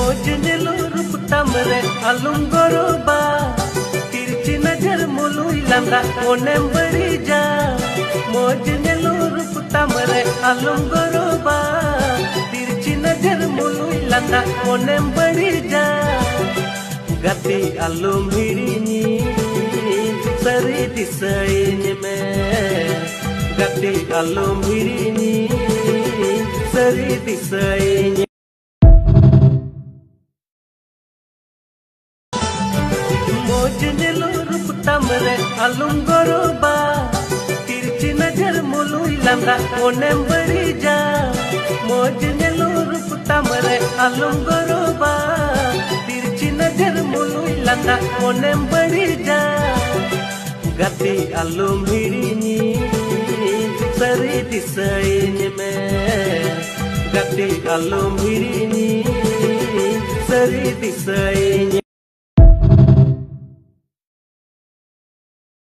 मोजनेलो रूप तमरे अलुम गरोबा तिरछी नजर मुलुई लंदा ओनेम बड़ी जा मोजनेलो रूप तमरे अलुम गरोबा तिरछी नजर मुलुई लंदा ओनेम बड़ी जा गति अलुम हिड़िनी सरी दिसाइन में गति अलुम हिड़िनी सरी दिसाइन मोजनेलो रूप तमरे अलुम गरोबा तिरछी नजर मुलुई लंदा ओनेम बड़ी जा मोजनेलो रूप तमरे अलुम गरोबा तिरछी नजर मुलुई लंदा ओनेम बड़ी जा गति अलुम हिड़िनी सरी दिसाइन में गति अलुम हिड़िनी सरी दिसाइन